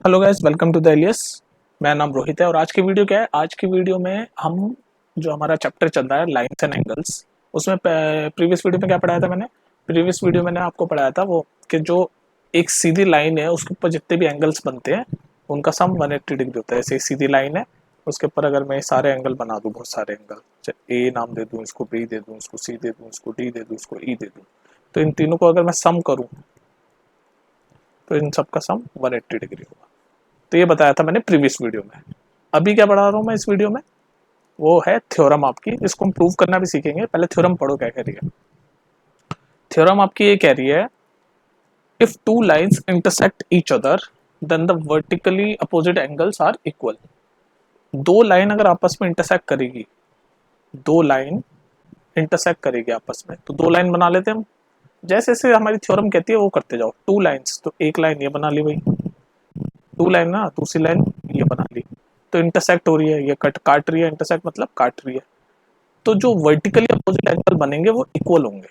Hello guys, welcome to the Elias. मेरा नाम रोहित है और आज की वीडियो क्या है। आज की वीडियो में हम जो हमारा चैप्टर चल रहा है लाइंस एंड एंगल्स, उसमें प्रीवियस वीडियो में क्या पढ़ाया था मैंने। प्रीवियस वीडियो मैंने आपको पढ़ाया था वो कि जो एक सीधी लाइन है उसके ऊपर जितने भी एंगल्स बनते हैं उनका सम 180 डिग्री होता है। ऐसे एक सीधी लाइन है, उसके ऊपर अगर मैं सारे एंगल बना दूं, बहुत सारे एंगल, ए नाम दे दूं, इसको बी दे दूं, इसको सी दे दूं, इसको डी दे दूं, इसको ई दे दूं, तो इन तीनों को अगर मैं सम करूं तो इन सब का सम 180 डिग्री होगा। तो ये बताया था मैंने प्रीवियस वीडियो में। अभी क्या पढ़ा रहा हूँ मैं इस वीडियो में, वो है थ्योरम आपकी। इसको हम प्रूव करना भी सीखेंगे। पहले थ्योरम पढ़ो क्या कह रही है। थ्योरम आपकी ये कह रही है, if two lines intersect each other then the vertically opposite angles are equal. दो लाइन अगर आपस में इंटरसेक्ट करेगी, दो लाइन इंटरसेक्ट करेगी आपस में, तो दो लाइन बना लेते हैं हम। जैसे जैसे हमारी थ्योरम कहती है वो करते जाओ। टू लाइंस, तो एक लाइन ये बना ली भाई, टू लाइन ना, दूसरी लाइन ये बना ली, तो इंटरसेक्ट हो रही है, ये कट काट रही है, इंटरसेक्ट मतलब काट रही है। तो जो वर्टिकली अपोजिट एंगल बनेंगे वो इक्वल होंगे।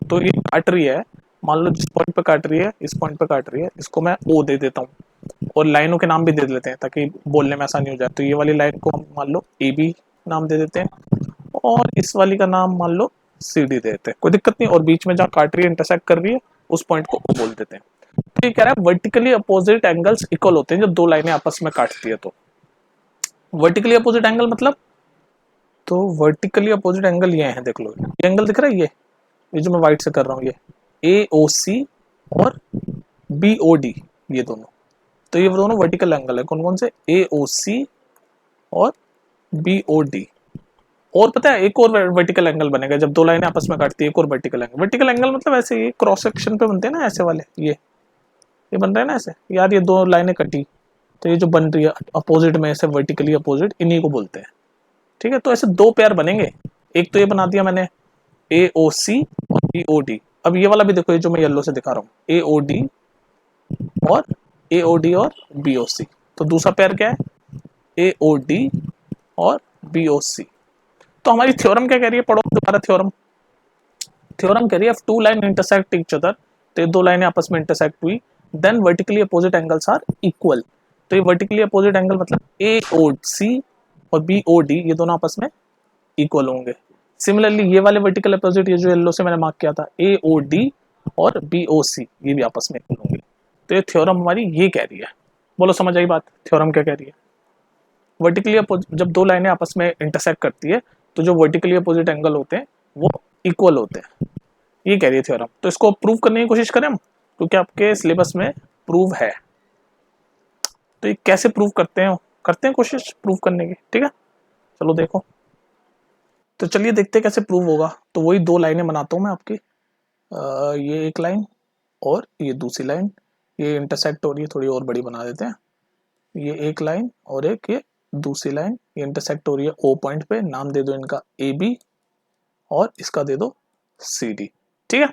तो ये काट रही है, मान लो जिस पॉइंट पे काट रही है, इस पॉइंट पे काट रही है, इसको मैं ओ दे देता हूँ और लाइनों के नाम भी दे देते हैं ताकि बोलने में आसानी हो जाए। तो ये वाली लाइन को हम मान लो ए बी नाम दे देते हैं और इस वाली का नाम मान लो सी डी दे देते हैं, कोई दिक्कत नहीं। और बीच में जहाँ काट रही है, इंटरसेक्ट कर रही है, उस पॉइंट को ओ बोल देते हैं। तो ये कह रहा है वर्टिकली अपोजिट एंगल्स इक्वल होते हैं जब दो लाइनें आपस में काटती है। तो वर्टिकली अपोजिट एंगल मतलब, तो वर्टिकली अपोजिट एंगल ये है, देख लो ये एंगल दिख रहा है, ये जो मैं व्हाइट से कर रहा हूँ, ये ए ओ सी और बी ओ डी, ये दोनों। तो ये दोनों वर्टिकल एंगल है। कौन कौन से? ए ओ सी और बी ओ डी। और पता है एक और वर्टिकल एंगल बनेगा जब दो लाइनें आपस में काटती है, एक और वर्टिकल एंगल। वर्टिकल एंगल मतलब ऐसे ये क्रॉस सेक्शन पे बनते हैं ना, ऐसे वाले, ये बन रहे हैं ना ऐसे। यार ये दो लाइनें कटी, तो ये जो बन रही है अपोजिट में ऐसे वर्टिकली अपोजिट, इन्हीं को बोलते हैं। ठीक है, तो ऐसे दो पेयर बनेंगे। एक तो ये बना दिया मैंने ए ओ सी और बी ओ डी। अब ये वाला भी देखो, ये जो मैं येलो से दिखा रहा हूँ, ए ओ डी और ए ओ डी और बी ओ सी। तो दूसरा पेयर क्या है? ए ओ डी और बी ओ सी। तो हमारी थ्योरम क्या कह रही है, पढ़ो दोबारा थ्योरम। थ्योरम कह रही है if two line intersect each other, तो ये दो लाइनें आपस में इंटरसेक्ट हुई, then vertically opposite angles are equal. तो ये वर्टिकली अपोजिट एंगल मतलब ए ओ सी और बी ओ डी, ये दोनों आपस में इक्वल होंगे। सिमिलरली ये वाले वर्टिकल अपोजिट, ये जो येलो से मैंने मार्क किया था, ए ओ डी और बी ओ सी, ये भी आपस में इक्वल होंगे। तो ये थ्योरम हमारी ये कह रही है। बोलो समझ आई बात? थ्योरम क्या कह रही है? वर्टिकली जब दो लाइनें आपस में इंटरसेक्ट करती है तो जो वर्टिकली अपोजिट एंगल होते हैं वो इक्वल होते हैं, ये कह रही है थ्योरम। तो इसको प्रूव करने की कोशिश करें हम, क्योंकि आपके सिलेबस में प्रूव है। तो ये कैसे प्रूव करते हैं कोशिश प्रूव करने की। ठीक है, चलो देखो। तो चलिए देखते हैं कैसे प्रूव होगा। तो वही दो लाइनें बनाता हूँ मैं आपकी। ये एक लाइन और ये दूसरी लाइन, ये इंटरसेक्ट हो रही है, थोड़ी और बड़ी बना देते हैं। ये एक लाइन और एक ये दूसरी लाइन, ये इंटरसेक्ट हो रही है ओ पॉइंट पे। नाम दे दो इनका ए बी और इसका दे दो सी डी। ठीक है,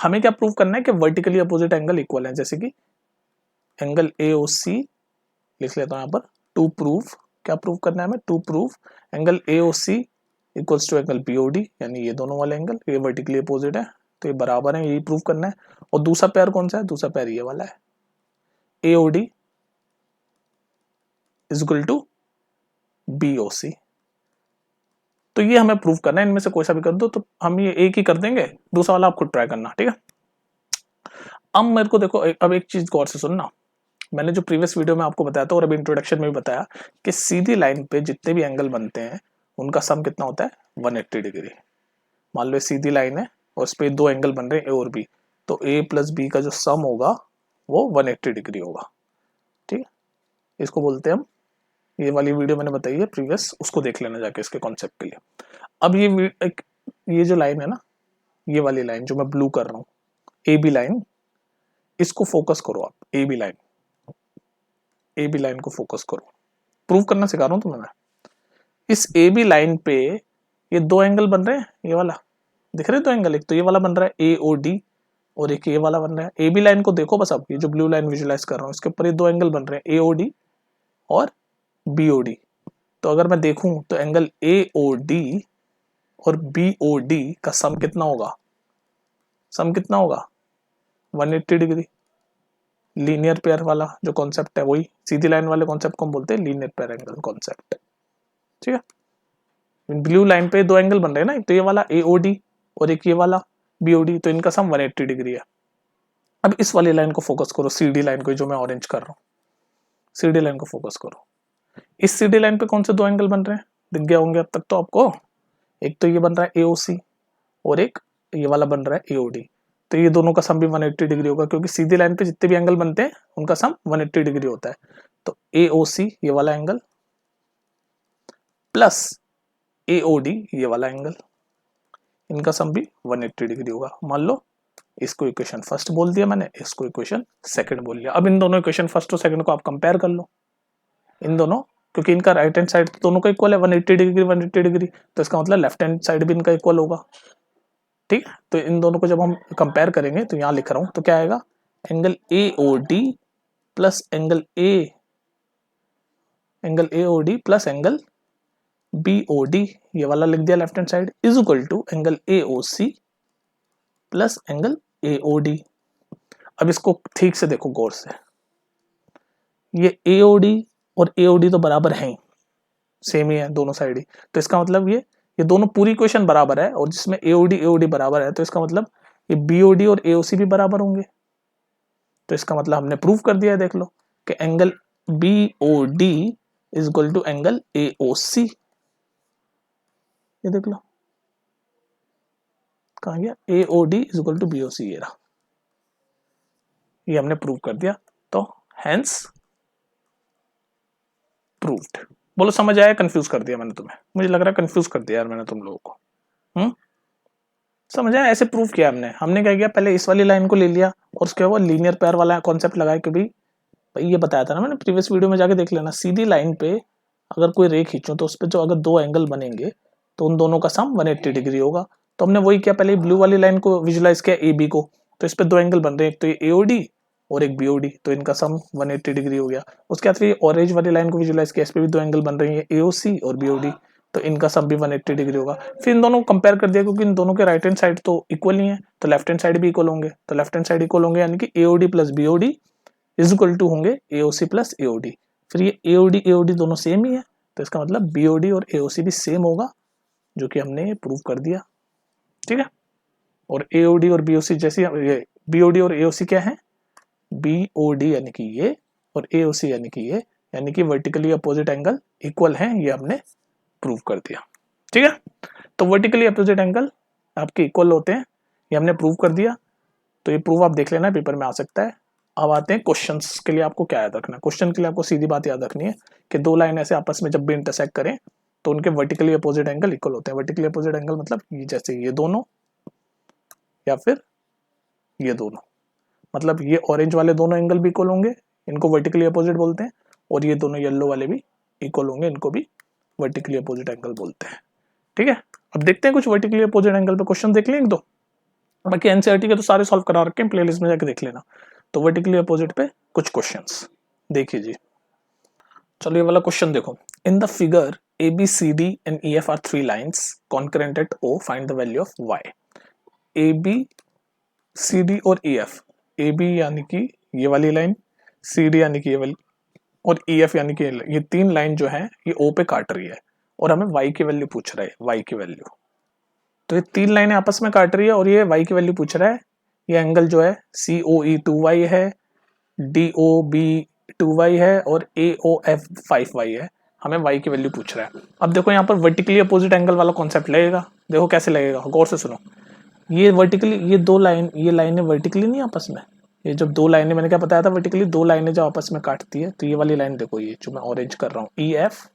हमें क्या प्रूव करना है कि वर्टिकली अपोजिट एंगल इक्वल है। जैसे कि एंगल ए ओ सी लिख लेता हूँ यहाँ पर। टू प्रूव, क्या प्रूव करना है हमें? To prove angle A O C equals to angle B O D, यानी ये दोनों वाले एंगल ये वर्टिकली अपोजिट है, तो ये बराबर है, यही प्रूव करना है। और दूसरा पेयर कौन सा है? दूसरा पेयर ये वाला है, A O D is equal to B O C. तो ये हमें प्रूव करना है, इनमें से कोई सा भी कर दो। तो हम ये एक ही कर देंगे, दूसरा वाला आप खुद ट्राई करना। ठीक है, अब मेरे को देखो, अब एक चीज गौर से सुनना। मैंने जो प्रीवियस वीडियो में आपको बताया था और अभी इंट्रोडक्शन में भी बताया कि सीधी लाइन पे जितने भी एंगल बनते हैं उनका सम कितना होता है? 180 डिग्री। मान लो सीधी लाइन है और उस पर दो एंगल बन रहे हैं ए और बी, तो ए प्लस बी का जो सम होगा वो 180 डिग्री होगा। ठीक है, इसको बोलते हैं हम, ये वाली वीडियो मैंने बताई है प्रीवियस, उसको देख लेना जाके इसके कॉन्सेप्ट के लिए। अब ये जो लाइन है ना, ये वाली लाइन जो मैं ब्लू कर रहा हूँ, ए बी लाइन, इसको फोकस करो आप। A B line, A B line को फोकस करो। प्रूव करना सिखा रहा हूँ तुम्हें मैं। इस ए बी लाइन पे ये दो एंगल बन रहे हैं, ये वाला दिख रहे हैं दो एंगल। एक तो ये वाला बन रहा है ए ओ डी और एक ये वाला बन रहा है। ए बी लाइन को देखो बस, अब ये जो ब्लू लाइन विजुलाइज कर रहा हूँ इसके ऊपर ये दो एंगल बन रहे हैं, ए ओ डी और बी ओ डी। तो अगर मैं देखूं तो एंगल ए ओ डी और बी ओ डी का सम कितना होगा? सम कितना होगा? 180 डिग्री। लीनियर पेयर वाला जो कॉन्सेप्ट है वही, सीधी लाइन वाले कॉन्सेप्ट को हम बोलते हैं लीनियर पेयर एंगल कॉन्सेप्ट। ठीक है, ब्लू लाइन पे दो एंगल बन रहे हैं ना, तो ये वाला AOD और एक ये वाला BOD, तो इनका सम 180 डिग्री है। अब इस वाली लाइन को फोकस करो, CD लाइन को जो मैं ऑरेंज कर रहा हूँ, CD लाइन को फोकस करो। इस CD लाइन पे कौन से दो एंगल बन रहे हैं, दिख गया होंगे अब तक तो आपको। एक तो ये बन रहा है AOC और एक ये वाला बन रहा है AOD। तो ये दोनों का सम भी 180 डिग्री होगा, क्योंकि सीधी लाइन पे जितने भी एंगल बनते हैं उनका सम 180 डिग्री होता है। तो AOC ये वाला एंगल प्लस AOD ये वाला एंगल, इनका सम भी 180 डिग्री होगा। मान लो इसको इक्वेशन फर्स्ट बोल दिया मैंने, इसको इक्वेशन सेकंड बोल लिया। अब इन दोनों इक्वेशन फर्स्ट और सेकंड को आप कंपेयर कर लो, इन दोनों, क्योंकि इनका राइट हैंड साइड दोनों का इक्वल है 180 डिग्री 180 डिग्री, तो इसका मतलब लेफ्ट हैंड साइड भी इनका इक्वल होगा। ठीक है, तो इन दोनों को जब हम कंपेयर करेंगे तो यहाँ लिख रहा हूं, तो क्या आएगा, angle AOD plus angle AOD plus angle BOD, ये वाला लिख दिया left hand side, is equal to angle AOC plus angle AOD। अब इसको ठीक से देखो गौर से, ये AOD और AOD तो बराबर हैं, सेम ही है दोनों साइड ही, तो इसका मतलब ये दोनों पूरी इक्वेशन बराबर है, और जिसमें AOD बराबर है तो इसका मतलब ये BOD और AOC भी बराबर होंगे। तो इसका मतलब हमने प्रूव कर दिया है, देख लो कि angle BOD is equal to angle AOC। ये देख लो कहा गया, AOD is equal to BOC, ये रहा, ये हमने प्रूव कर दिया। तो हेंस प्रूव्ड। बोलो समझ आया, कंफ्यूज कर दिया मैंने तुम्हें, मुझे लग रहा है कंफ्यूज कर दिया यार मैंने तुम लोगों को। समझ आया, ऐसे प्रूव किया हमने क्या किया, पहले इस वाली लाइन को ले लिया और उसके बाद लीनियर पेयर वाला कॉन्सेप्ट लगाया कि भाई ये बताया था ना मैंने प्रीवियस वीडियो में, जाके देख लेना। सीधी लाइन पे अगर कोई रे खींचो तो उस पर जो अगर दो एंगल बनेंगे तो उन दोनों का सम 180 डिग्री होगा। तो हमने वही किया, पहले ब्लू वाली लाइन को विजुलाइज किया AB को, तो इस पर दो एंगल बन रहे हैं, एक तो ये AOD और एक BOD, तो इनका सम 180 डिग्री हो गया। उसके बाद फिर ऑरेंज वाली लाइन को विजुलाइज किया, इस पर भी दो एंगल बन रहे हैं, AOC और BOD, तो इनका सम भी 180 डिग्री होगा। फिर इन दोनों को कंपेयर कर दिया, क्योंकि इन दोनों के राइट हैंड साइड तो इक्वल ही है, तो लेफ्ट हैंड साइड भी इक्वल होंगे, तो लेफ्ट हैंड साइड इक्वल होंगे, यानी कि AOD plus BOD is equal to होंगे AOC प्लस AOD। फिर ये AOD दोनों सेम ही है, तो इसका मतलब BOD और AOC भी सेम होगा, जो कि हमने प्रूव कर दिया। ठीक है, और AOD और BOC जैसे BOD और AOC क्या है, BOD यानी कि ये और AOC यानी कि ये, यानी कि वर्टिकली अपोजिट एंगल इक्वल हैं, ये हमने प्रूव कर दिया। ठीक है, तो वर्टिकली अपोजिट एंगल आपके इक्वल होते हैं, ये हमने प्रूव कर दिया। तो ये प्रूव आप देख लेना, पेपर में आ सकता है। अब आते हैं क्वेश्चंस के लिए आपको क्या याद रखना है। क्वेश्चन के लिए आपको सीधी बात याद रखनी है कि दो लाइन ऐसे आपस में जब भी इंटरसेक्ट करें तो उनके वर्टिकली अपोजिट एंगल इक्वल होते हैं। वर्टिकली अपोजिट एंगल मतलब ये जैसे ये दोनों या फिर ये दोनों, मतलब ये ऑरेंज वाले दोनों एंगल भी इक्वल होंगे, इनको वर्टिकली अपोजिट बोलते हैं, और ये दोनों येलो वाले भी इक्वल होंगे, इनको भी वर्टिकली अपोजिट एंगल बोलते हैं। ठीक है, अब देखते हैं कुछ वर्टिकली अपोजिट एंगल पे क्वेश्चन देख लें एक दो, बाकी एनसीईआरटी के तो सारे सॉल्व करा रखे हैं, प्लेलिस्ट में जाके देख लेना। तो वर्टिकली अपोजिट पे कुछ क्वेश्चंस देखिए जी। चलो ये वाला क्वेश्चन देखो, in the figure ABCD and EF are three lines concurrent at O, find the value of Y। ABCD और EF, AB यानी कि ये वाली लाइन, CD यानी कि ये वाली, और EF यानी कि ये तीन लाइन जो है ये O पे काट रही है, और हमें Y की वैल्यू पूछ रहा है, Y की वैल्यू। तो ये तीन लाइनें आपस में काट रही है और ये Y की वैल्यू पूछ रहा है। ये एंगल जो है COE 2Y है, DOB 2Y है और AOF 5Y है। हमें Y की वैल्यू पूछ रहा है। अब देखो यहाँ पर वर्टिकली अपोजिट एंगल वाला कॉन्सेप्ट लगेगा, देखो कैसे लगेगा, गौर से सुनो। ये वर्टिकली, ये दो लाइन, ये लाइनें वर्टिकली नहीं आपस में, ये जब दो लाइनें, मैंने क्या बताया था, वर्टिकली दो लाइनें जब आपस में काटती है, तो ये वाली लाइन देखो, ये जो मैं ऑरेंज कर रहा हूँ EF,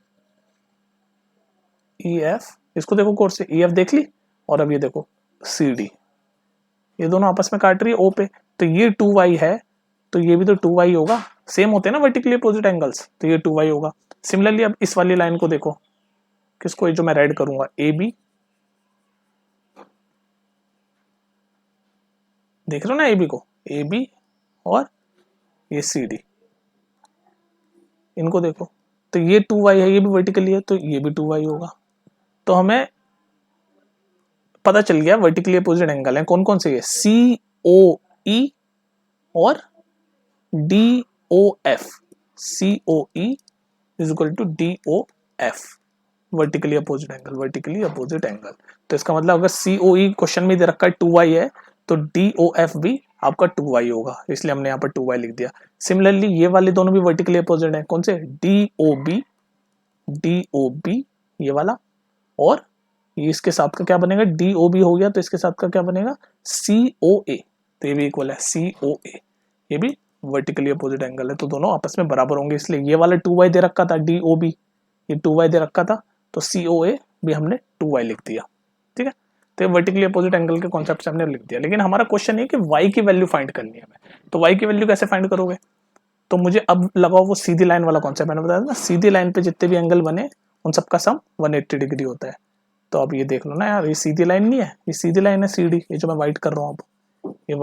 इसको देखो गौर से, EF देख ली, और अब ये देखो CD, ये दोनों आपस में काट रही है O पे, तो ये 2Y है, तो ये भी तो 2Y होगा, सेम होते हैं ना वर्टिकली अपोजिट एंगल्स, तो ये 2Y होगा। सिमिलरली अब इस वाली लाइन को देखो, किसको, ये जो मैं रेड करूंगा AB, देख रहे हो ना AB को, AB और ये CD, इनको देखो, तो ये 2Y है, ये भी वर्टिकली है, तो ये भी 2Y होगा। तो हमें पता चल गया वर्टिकली अपोजिट एंगल है कौन कौन से, ये COE और DOF, COE is equal to DOF, vertically opposite angle, vertically opposite angle. तो इसका मतलब अगर COE क्वेश्चन में दे रखा है 2y है तो DOF भी आपका 2y होगा, इसलिए हमने यहाँ पर 2y लिख दिया। सिमिलरली ये वाले दोनों भी वर्टिकली अपोजिट है, कौन से, DOB ये वाला, और ये इसके साथ का क्या बनेगा, DOB हो गया तो इसके साथ का क्या बनेगा, COA, तो ये भी इक्वल है COA, ये भी वर्टिकली अपोजिट एंगल है, तो दोनों आपस में बराबर होंगे, इसलिए ये वाला 2y दे रखा था, DOB ये 2y दे रखा था, तो COA भी हमने 2y लिख दिया, ठीक है। तो ये वर्टिकली अपोजिट एंगल के कॉन्सेप्ट से हमने लिख दिया। लेकिन हमारा क्वेश्चन है कि y की वैल्यू फाइंड करनी है हमें, तो y की वैल्यू कैसे फाइंड करोगे, तो मुझे अब लगाओ वो सीधी लाइन वाला कॉन्सेप्ट, मैंने बताया ना सीधी लाइन पे जितने भी एंगल बने उन सबका सम 180 डिग्री होता है। तो अब ये देख लो ना यार, ये सीधी लाइन नहीं है, ये सीधी लाइन है CD, ये जो मैं वाइट कर रहा हूँ, अब ये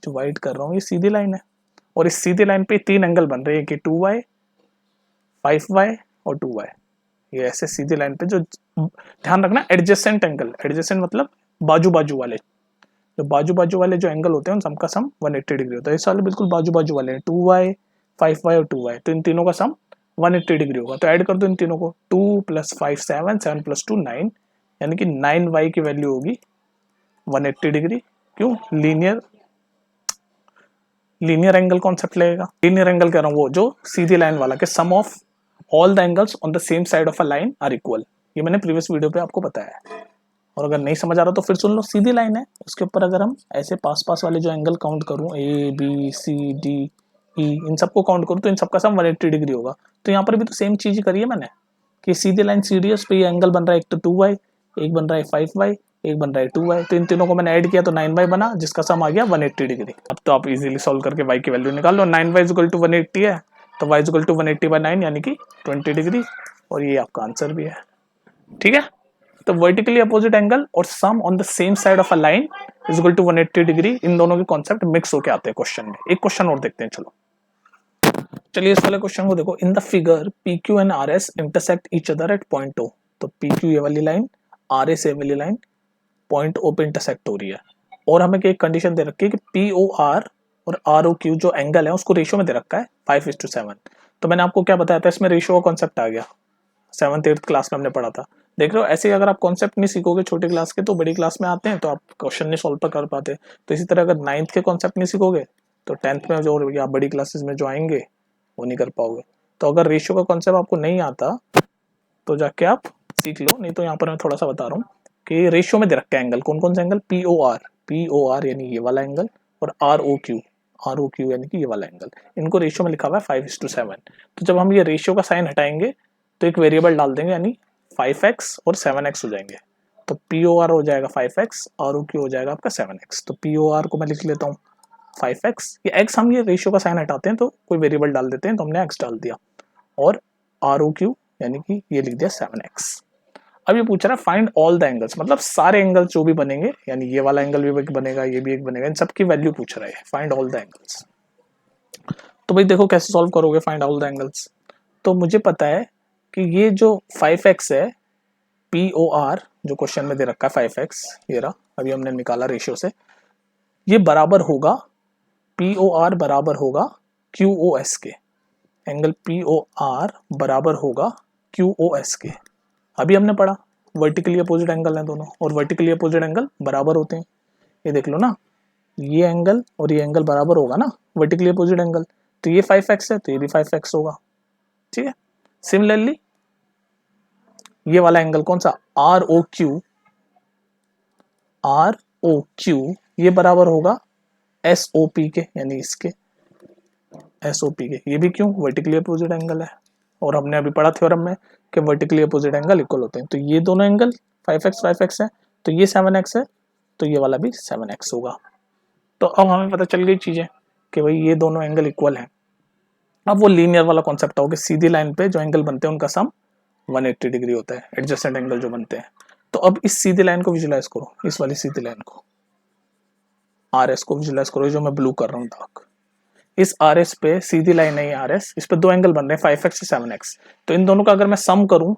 वाइट कर रहा हूँ, ये सीधी लाइन है, और इस सीधी लाइन पे 3 एंगल बन रहे हैं कि 2y, 5y और 2y, ये ऐसे सीधी लाइन पे, जो ध्यान रखना एडजेसेंट एंगल, एडजेसेंट मतलब बाजू बाजू वाले, जो बाजू बाजू वाले जो एंगल होते हैं उन सबका सम 180 डिग्री होता है। इस वाले बिल्कुल बाजू बाजू वाले हैं, 2y, 5y और 2y, तो इन तीनों का सम 180 डिग्री होगा। तो ऐड कर दो इन तीनों को, 2 + 5 7, 7 + 2 9, यानी कि 9y की वैल्यू होगी 180 डिग्री। क्यों, लीनियर एंगल कॉन्सेप्ट लगेगा। लीनियर एंगल कह रहा हूँ वो जो सीधी लाइन वाला, के sum of all the angles on the same side of a line are equal, ये मैंने प्रीवियस वीडियो पे आपको बताया है। और अगर नहीं समझ आ रहा तो फिर सुन लो, सीधी लाइन है, उसके ऊपर अगर हम ऐसे पास पास वाले जो एंगल काउंट करूँ, ABCDE, इन सबको काउंट करूँ तो इन सबका सम 180 डिग्री होगा। तो यहाँ पर भी तो सेम चीज करी है मैंने, कि सीधी लाइन CD, उस पर ये एंगल बन रहा है, एक तो 2y, एक बन रहा है 5y, एक बन रहा है 2y, तो इन तीनों को मैंने ऐड किया तो 9y बना, जिसका सम आ गया 180 डिग्री। अब तो आप इजीली सॉल्व करके y की वैल्यू निकाल लो, 9y = 180 है, तो y = 180/9 यानी कि 20 डिग्री, और ये आपका आंसर भी है, ठीक है। तो वर्टिकली अपोजिट एंगल और sum on the same side of a line is equal to 180 degree, इन दोनों के कॉन्सेप्ट मिक्स होके आते हैं क्वेश्चन में। एक क्वेश्चन और देखते हैं, चलो चलिए इस वाले क्वेश्चन को देखो। In the figure PQ and RS intersect each other at point O, तो PQ ये वाली लाइन, RS ये वाली लाइन पॉइंट O पे इंटरसेक्ट हो रही है, और हमें एक कंडीशन दे रखी है कि POR और ROQ जो एंगल है उसको रेशियो में दे रखा है 5:7। तो मैंने आपको क्या बताया था, इसमें रेशियो का कॉन्सेप्ट आ गया, 7th 8th क्लास में हमने पढ़ा था। देख रहे हो, ऐसे ही अगर आप कॉन्सेप्ट नहीं सीखोगे छोटी क्लास के तो बड़ी क्लास में आते हैं तो आप क्वेश्चन नहीं सॉल्व कर पाते। तो इसी तरह अगर 9th के कॉन्सेप्ट नहीं सीखोगे तो 10th में जो या बड़ी क्लासेस में जो आएंगे वो नहीं कर पाओगे। तो अगर रेशियो का कॉन्सेप्ट आपको नहीं आता तो जाके आप सीख लो, नहीं तो यहाँ पर मैं थोड़ा सा बता रहा हूँ कि रेशियो में दे रखा है एंगल, कौन कौन से एंगल, POR यानी ये वाला एंगल, और ROQ यानी कि ये वाला एंगल, इनको रेशियो में लिखा हुआ है 5:7। तो जब हम ये रेशियो का साइन हटाएंगे तो एक वेरिएबल डाल देंगे, यानी 5x और 7x हो जाएंगे, तो POR हो जाएगा 5x, ROQ हो जाएगा आपका 7x। तो POR को मैं लिख लेता हूँ 5x, ये x हम ये रेशियो का साइन हटाते हैं तो कोई वेरिएबल डाल देते हैं, तो हमने x डाल दिया, और ROQ यानी कि ये लिख दिया 7x। अब ये पूछ रहा है फाइंड ऑल द एंगल्स, मतलब सारे एंगल्स जो भी बनेंगे, यानी ये वाला एंगल भी एक बनेगा, ये भी एक बनेगा, इन सबकी वैल्यू पूछ रहा है, फाइंड ऑल द एंगल्स। तो भाई देखो कैसे सॉल्व करोगे फाइंड ऑल द एंगल्स। तो मुझे पता है कि ये जो 5x है, POR जो क्वेश्चन में दे रखा है 5x, ये रहा, अभी हमने निकाला रेशियो से, ये बराबर होगा, POR बराबर होगा QOS के, एंगल POR बराबर होगा QOS के। अभी हमने पढ़ा वर्टिकली अपोजिट एंगल है दोनों, और वर्टिकली अपोजिट एंगल बराबर होते हैं, ये देख लो ना, ये एंगल और ये एंगल बराबर होगा ना, वर्टिकली अपोजिट एंगल, तो ये 5x है तो ये भी 5x होगा, ठीक है। सिमिलरली ये वाला एंगल कौन सा, ROQ ये बराबर होगा SOP के, यानी इसके SOP के, ये भी क्यों, वर्टिकली अपोजिट एंगल है, और हमने अभी पढ़ा थ्योरम में कि वर्टिकली अपोजिट एंगल इक्वल होते हैं। तो ये दोनों एंगल 5x है, तो ये 7x है, तो ये वाला भी 7x होगा। तो अब हमें पता चल गई चीजें कि भाई ये दोनों एंगल इक्वल हैं। अब वो लीनियर वाला कॉन्सेप्ट हो कि सीधी लाइन पे जो एंगल बनते हैं उनका सम 180 डिग्री होता है, एडजेसेंट एंगल जो बनते हैं। तो अब इस सीधी लाइन को विजुलाइज करो, इस वाली सीधी लाइन को, RS को विजुलाइज करो, जो मैं ब्लू कर रहा हूँ दाग, इस RS पे सीधी लाइन है RS, इस पे दो एंगल बन रहे हैं 5x से 7x। तो इन दोनों का अगर मैं सम करूं,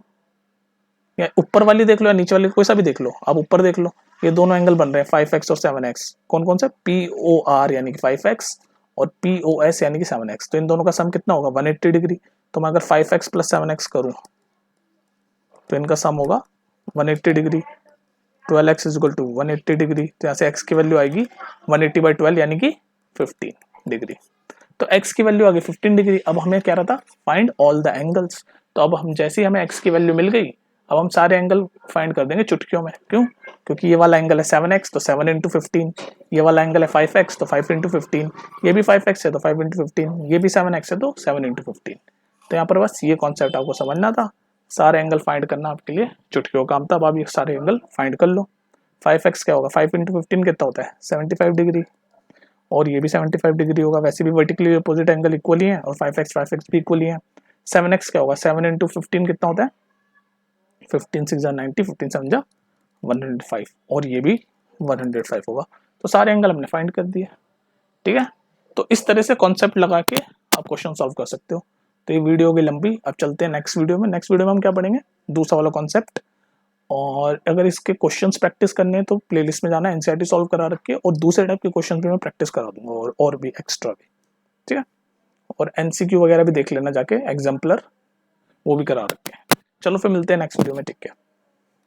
या ऊपर वाली देख लो या नीचे वाली कोई सा भी देख लो, आप ऊपर देख लो, ये दोनों एंगल बन रहे हैं 5x और 7x, कौन कौन से, POR यानी कि 5x और POS यानी कि 7x। तो इन दोनों का सम कितना होगा 180 डिग्री। तो मैं अगर 5x प्लस 7x करूँ तो इनका सम होगा 180 degree. 12x is equal to 180 degree. तो यहाँ से x की वैल्यू आएगी 180/12 यानी कि 15 डिग्री। तो x की वैल्यू आ गई 15 डिग्री। अब हमें क्या रहा था, फाइंड ऑल द एंगल्स। तो अब हम जैसे ही हमें x की वैल्यू मिल गई, अब हम सारे एंगल फाइंड कर देंगे चुटकियों में। क्यों? क्योंकि ये वाला एंगल है 7x तो 7 इंटू 15, ये वाला एंगल है 5x तो 5 इंटू 15, ये भी 5x है तो 5 इंटू 15, ये भी 7x है तो 7 इंटू 15। तो यहाँ पर बस ये कॉन्सेप्ट आपको समझना था, सारे एंगल फाइंड करना आपके लिए चुटकियों का काम था। अब आप ये सारे एंगल फाइंड कर लो। 5x क्या होगा, 5 इंटू 15 कितना होता है 75 डिग्री, और ये भी 75 डिग्री होगा। वैसे भी वर्टिकली अपोजिट एंगल इक्वली है और 5x भी इक्वली है। 7x क्या होगा, 7 इंटू 15 कितना होता है 15 6 90, 15 7 105, और ये भी 105 होगा। तो सारे एंगल हमने फाइंड कर दिए। ठीक है, तो इस तरह से कॉन्सेप्ट लगा के आप क्वेश्चन सॉल्व कर सकते हो। तो ये वीडियो होगी लंबी, अब चलते हैं नेक्स्ट वीडियो में। नेक्स्ट वीडियो में हम क्या पढ़ेंगे, दूसरा वाला कॉन्सेप्ट। और अगर इसके क्वेश्चंस प्रैक्टिस करने हैं तो प्लेलिस्ट में जाना, एनसीईआरटी सॉल्व करा रखी है, और दूसरे टाइप के क्वेश्चन भी मैं प्रैक्टिस करा दूंगा और भी एक्स्ट्रा भी। ठीक है, और एनसीक्यू वगैरह भी देख लेना जाके, एग्जाम्पलर वो भी करा रखे हैं। चलो फिर मिलते हैं नेक्स्ट वीडियो में। ठीक है।